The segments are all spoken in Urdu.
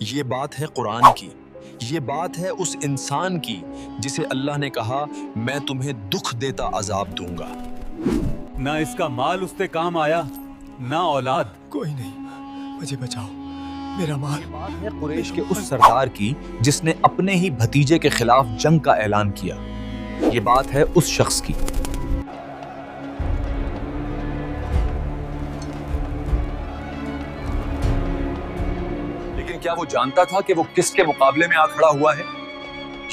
یہ بات ہے قرآن کی، یہ بات ہے اس انسان کی جسے اللہ نے کہا میں تمہیں دکھ دیتا عذاب دوں گا۔ نہ اس کا مال اس سے کام آیا نہ اولاد۔ کوئی نہیں، مجھے بچاؤ، میرا مال۔ بات ہے قریش کے اس سردار کی جس نے اپنے ہی بھتیجے کے خلاف جنگ کا اعلان کیا۔ یہ بات ہے اس شخص کی۔ لیکن کیا وہ جانتا تھا کہ وہ کس کے مقابلے میں آ کھڑا ہوا ہے؟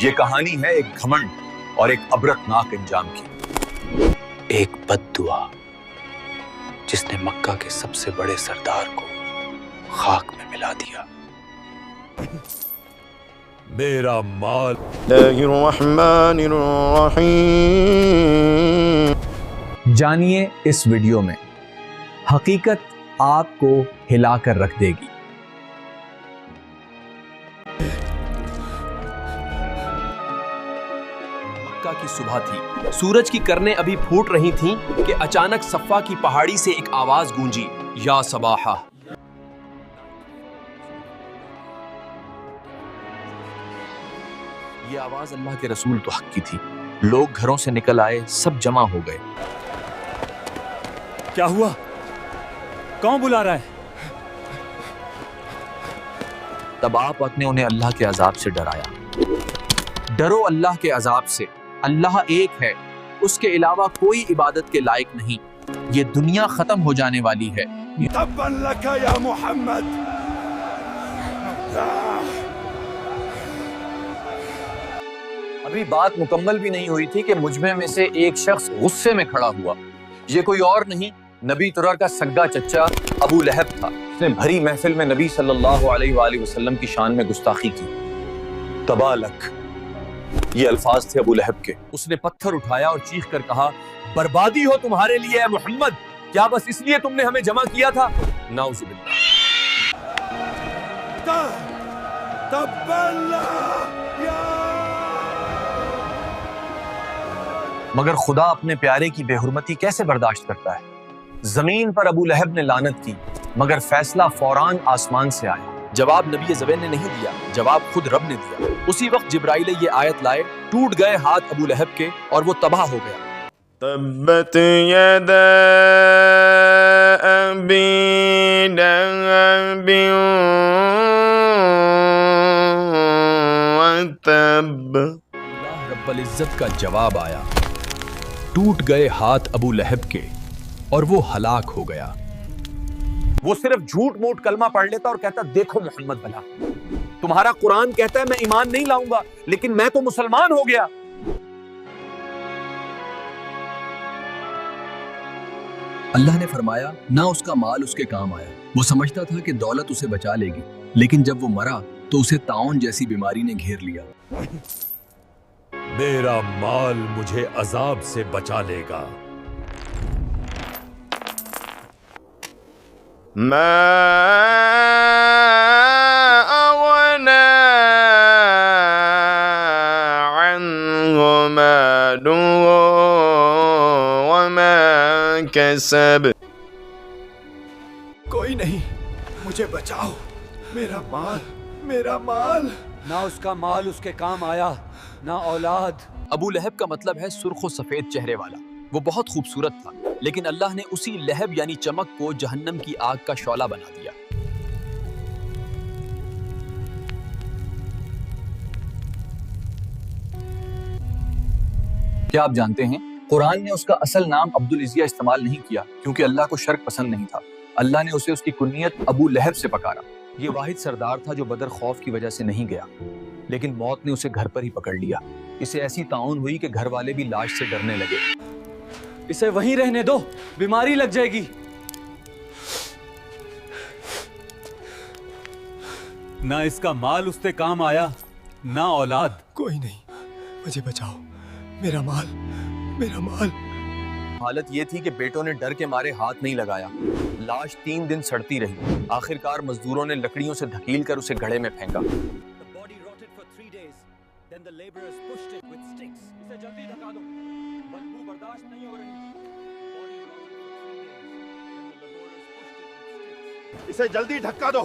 یہ کہانی ہے ایک گھمنڈ اور ایک عبرتناک انجام کی۔ ایک بد دعا جس نے مکہ کے سب سے بڑے سردار کو خاک میں ملا دیا۔ میرا مال۔ اللہ الرحمن الرحیم۔ جانیے اس ویڈیو میں، حقیقت آپ کو ہلا کر رکھ دے گی۔ مکہ کی صبح تھی، سورج کی کرنیں ابھی پھوٹ رہی تھیں کہ اچانک صفا کی پہاڑی سے ایک آواز گونجی، یا صباحا۔ یہ آواز اللہ کے رسول تو حق کی تھی۔ لوگ گھروں سے نکل آئے، سب جمع ہو گئے۔ کیا ہوا؟ کون بلا رہا ہے؟ تب آپ نے انہیں اللہ کے عذاب سے ڈرایا۔ ڈرو اللہ کے عذاب سے، اللہ ایک ہے، اس کے علاوہ کوئی عبادت کے لائق نہیں۔ یہ دنیا ختم ہو جانے والی ہے۔ تبا لک یا محمد۔ ابھی بات مکمل بھی نہیں ہوئی تھی کہ مجمع میں سے ایک شخص غصے میں کھڑا ہوا۔ یہ کوئی اور نہیں، نبی ترا کا سگا چچا ابو لہب تھا۔ اس نے بھری محفل میں نبی صلی اللہ علیہ وآلہ وسلم کی شان میں گستاخی کی۔ تبالک، یہ الفاظ تھے ابو لہب کے۔ اس نے پتھر اٹھایا اور چیخ کر کہا، بربادی ہو تمہارے لیے اے محمد، کیا بس اس لیے تم نے ہمیں جمع کیا تھا؟ نعوذ باللہ۔ تبا لک یا۔ مگر خدا اپنے پیارے کی بے حرمتی کیسے برداشت کرتا ہے؟ زمین پر ابو لہب نے لعنت کی، مگر فیصلہ فوراً آسمان سے آیا۔ جواب نبی زبین نے نہیں دیا، جواب خود رب نے دیا۔ اسی وقت جبرائیل یہ آیت لائے، ٹوٹ گئے ہاتھ ابو لہب کے اور وہ تباہ ہو گیا۔ تبت یدا ابی لہب وتب۔ اللہ رب العزت کا جواب آیا، ٹوٹ گئے ہاتھ ابو لہب کے اور وہ ہلاک ہو گیا۔ وہ صرف جھوٹ موٹ کلمہ پڑھ لیتا اور کہتا دیکھو محمد بھلا، تمہارا قرآن کہتا ہے میں ایمان نہیں لاؤں گا، لیکن میں تو مسلمان ہو گیا۔ اللہ نے فرمایا نہ اس کا مال اس کے کام آیا۔ وہ سمجھتا تھا کہ دولت اسے بچا لے گی، لیکن جب وہ مرا تو اسے طاعون جیسی بیماری نے گھیر لیا۔ میرا مال مجھے عذاب سے بچا لے گا۔ ما اغنى عنه ماله وما كسب۔ کوئی نہیں، مجھے بچاؤ، میرا مال، میرا مال۔ نہ اس کا مال اس کے کام آیا نہ اولاد۔ ابو لہب کا مطلب ہے سرخ و سفید چہرے والا۔ وہ بہت خوبصورت تھا، لیکن اللہ نے اسی لہب یعنی چمک کو جہنم کی آگ کا شعلہ بنا دیا۔ کیا آپ جانتے ہیں قرآن نے اس کا اصل نام عبد العزیہ استعمال نہیں کیا کیونکہ اللہ کو شرک پسند نہیں تھا۔ اللہ نے اسے اس کی کنیت ابو لہب سے پکارا۔ یہ واحد سردار تھا جو بدر خوف کی وجہ سے نہیں گیا، لیکن موت نے اسے گھر پر ہی پکڑ لیا۔ اسے ایسی طاعون ہوئی کہ گھر والے بھی لاش سے ڈرنے لگے۔ اسے وہیں رہنے دو، بیماری لگ جائے گی۔ نہ اس کا مال اس سے کام آیا نہ اولاد۔ کوئی نہیں، مجھے بچاؤ، میرا مال، میرا مال۔ حالت یہ تھی کہ بیٹوں نے ڈر کے مارے ہاتھ نہیں لگایا۔ لاش 3 دن سڑتی رہی۔ آخرکار مزدوروں نے لکڑیوں سے دھکیل کر اسے گڑھے میں پھینکا۔ اسے جلدی دھکا دو،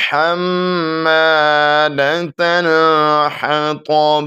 حمالة الحطب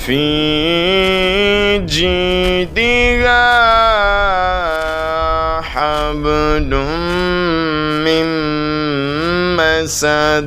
في جيدها حبل من مسد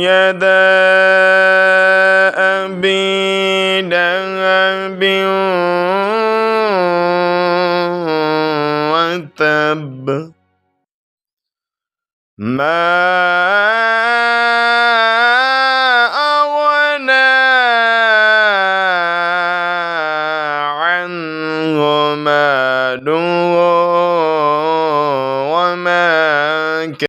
يدا أبي لهب وتب ما